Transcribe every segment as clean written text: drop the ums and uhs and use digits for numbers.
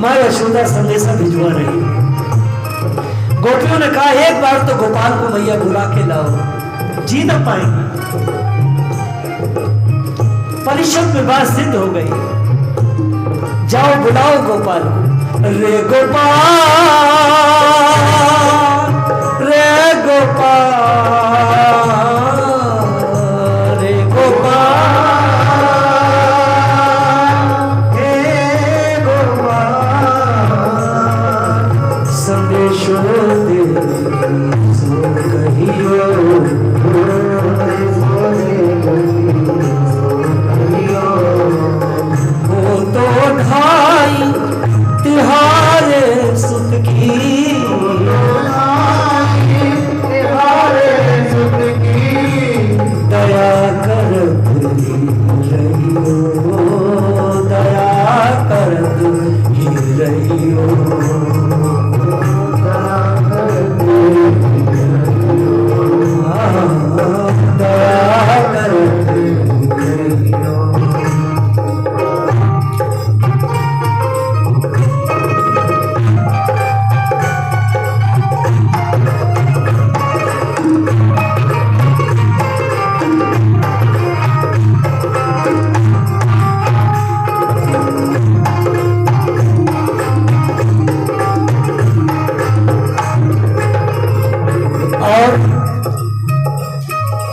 माँ यशोदा संदेशा भिजवा रही। गोपियों ने कहा एक बार तो गोपाल को मैया बुला के लाओ, जी ना पाएंगे। परिषद में बात सिद्ध हो गई, जाओ बुलाओ गोपाल को। रे गोपाल, रे गोपाल, रे गोपाल, हे गोपाल, संदेशो दे सो कहियो, वो तो ढाई तिहारे सुत की, दया करत रहियो, दया करत ही रहियो, दया करत रहियो।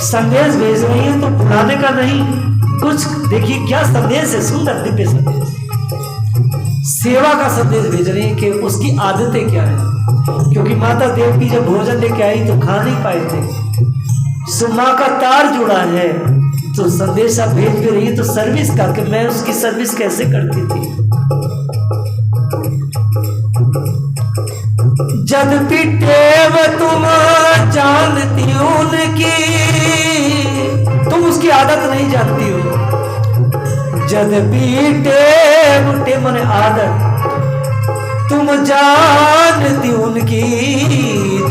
संदेश भेज रही है तो बुलाने का नहीं, कुछ देखिए क्या संदेश है, सुंदर दिव्य संदेश, सेवा का संदेश भेज रही है कि उसकी आदतें क्या है। क्योंकि माता देवकी जब भोजन लेके आई तो खा नहीं पाए थे, सो माँ का तार जुड़ा है तो संदेशा भेज भी रही है तो सर्विस का, कि मैं उसकी सर्विस कैसे करती थी। जद पिटेव तुम जानती उनकी, तुम उसकी आदत नहीं जानती हो। जद पीटेव, टे मने आदत, तुम जानती उनकी,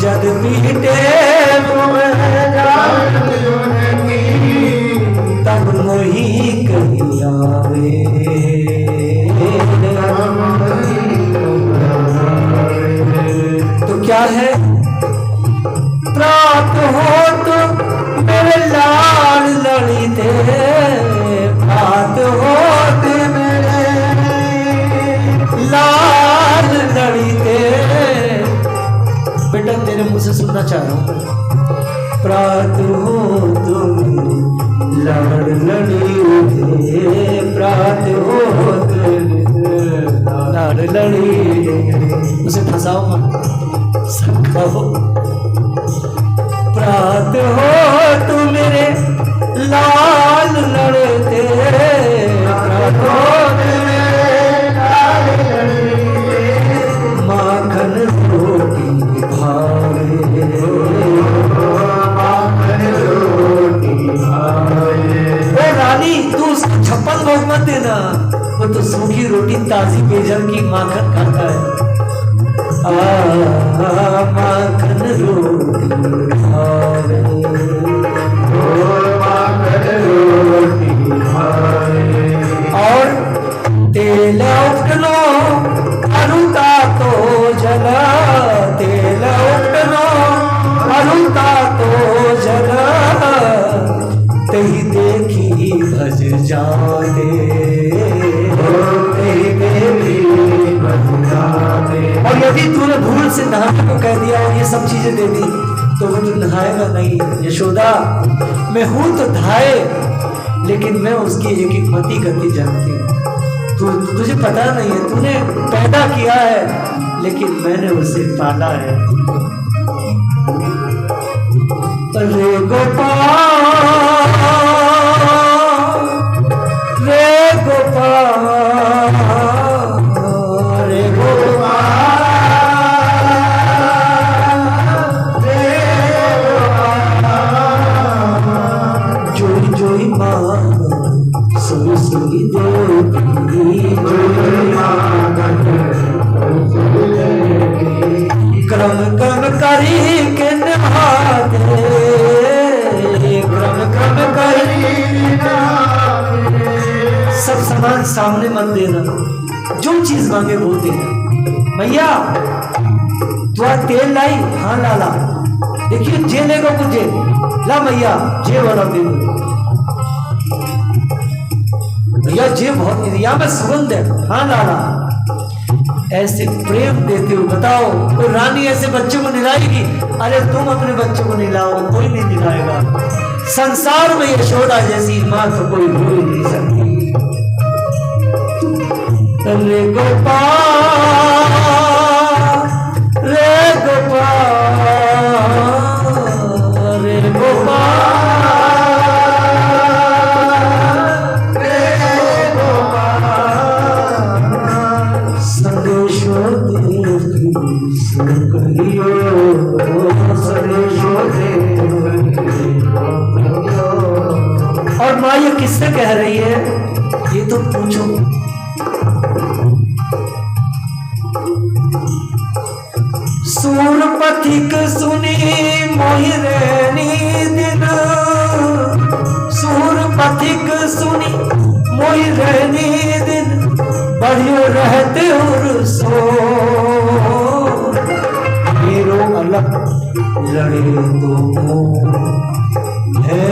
जद पीटेव जानती उनकी, तब मोही कही आवे, तो क्या है, प्राप्त हो तो मेरे लाल लड़ीते, प्राप्त हो तो मेरे लाल लड़ीते। बेटा तेरे मुंह से सुनना चाह रहा हूँ। प्राप्त हो तो मेरे लाल लड़ीते, प्राप्त हो तो लाल लड़ी, उसे फंसाओ मत, सबका हो। प्रात हो तू मेरे लाल लड़ते, प्रात हो मेरे लाल लड़ते, माखन रोटी भावे, माखन रोटी भावे। ओ रानी तू उसको 56 भोग मत देना, वो तो सूखी रोटी ताजी बेजल की माखन खाता है। माखन रोटी भावे, माखन रोटी भावे। और तेल उठनो अरुता तो जला, तेल उठनो अरुता तो जला, तही देखी भज जाते, और यदि तूने भूल से नहाने को कह दिया और ये सब चीजें दे दी तो वो तो नहाएगा नहीं। यशोदा मैं हूं तो धाये, लेकिन मैं उसकी एक एक मति गति जानती हूँ। तुझे पता नहीं है, तूने पैदा किया है लेकिन मैंने उसे पाला है। रे गोपाल, रे गोपाल, रे गोपाल, रे गोपाल। जोई जोई माँ सुई सुई देती, क्रम क्रम करी के नहा दे, क्रम क्रम करी सामने मत देना, जो चीज मांगे वो देना। मैया तू आज तेल लाई? हाँ लाला। देखिए जे लेगा मुझे, ला मैया जे वाला दे दो। भैया जे बहुत दिया में सुगंध है। हाँ लाला। ऐसे प्रेम देते हो। बताओ कोई रानी ऐसे बच्चों को निलाएगी? अरे तुम अपने बच्चों को निलाओ, कोई नहीं निलाएगा। संसार में यशोदा जैसी माँ तो कोई हो ही नहीं सकती। रे गोपाल, रे गोपाल, रे गोपाल, रे गोपाल, संदेशो देवी कहियो, संदेशो देवी। और माँ ये किससे कह रही है? ये तो पूछो। सूर पथिक सुनी मोहि रैनी दिन, सूर पथिक सुनी मोहि रैनी दिन, बढ़ियो रहते और सो मेरो अलग लड़े दो है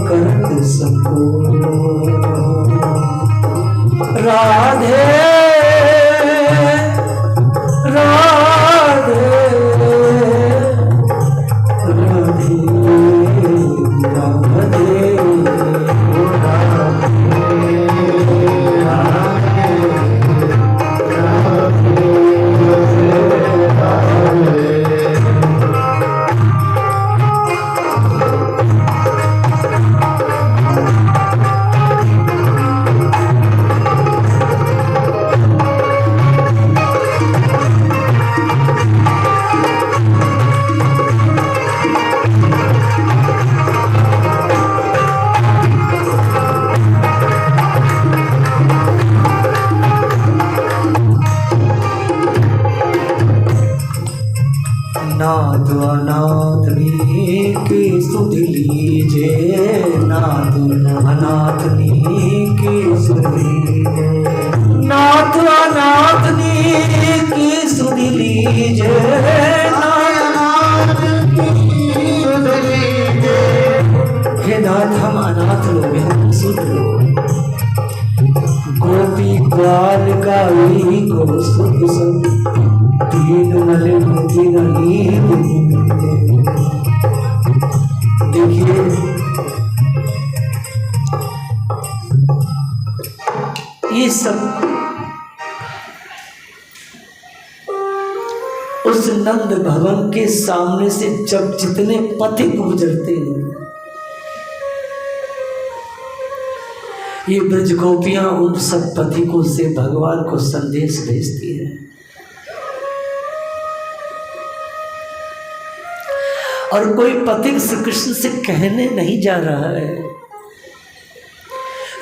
करत सको। राधे राधे राधे राधे नाथ अनाथ के सुध लीजे, नाथ अनाथ के सुध लीजे, नाथ अनाथ के सुध लीजे, हे नाथ हम अनाथ लोग हैं, सुध लोग। गोपी ग्वाल गाई गो सुध सब, तीन मले मुझे नहीं देखिए। ये सब उस नंद भवन के सामने से जब जितने पथिक गुजरते हैं, ये ब्रज गोपियां उन सब पथिकों से भगवान को संदेश भेजती है। और कोई पथिक श्री कृष्ण से कहने नहीं जा रहा है।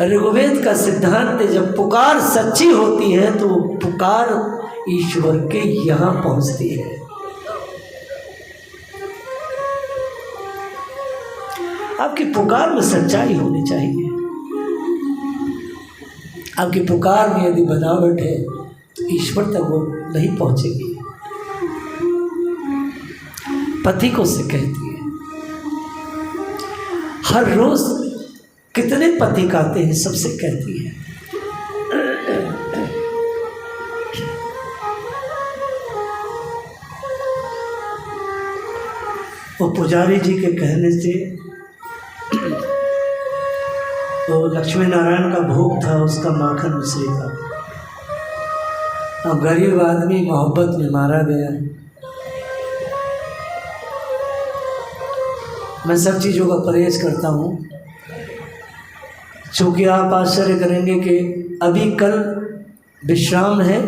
ऋग्वेद का सिद्धांत है, जब पुकार सच्ची होती है तो पुकार ईश्वर के यहाँ पहुंचती है। आपकी पुकार में सच्चाई होनी चाहिए। आपकी पुकार में यदि बनावट है तो ईश्वर तक वो नहीं पहुंचेगी। पथिकों से कहती है। हर रोज कितने पथिक आते हैं, सबसे कहती है। वो पुजारी जी के कहने से तो लक्ष्मी नारायण का भोग था, उसका माखन मिश्री था। अब गरीब आदमी मोहब्बत में मारा गया। मैं सब चीज़ों का परहेज करता हूँ, क्योंकि आप आश्चर्य करेंगे कि अभी कल विश्राम है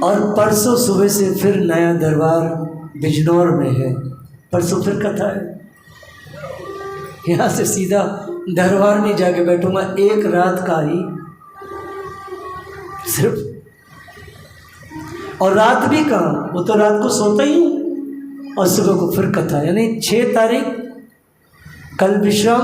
और परसों सुबह से फिर नया दरबार बिजनौर में है। परसों फिर कथा है। यहाँ से सीधा दरबार में जाके बैठूंगा, एक रात का ही सिर्फ। और रात भी कहाँ, वो तो रात को सोता ही हूँ और सुबह को फिर कथा। यानी 6 तारीख कल विश्राम,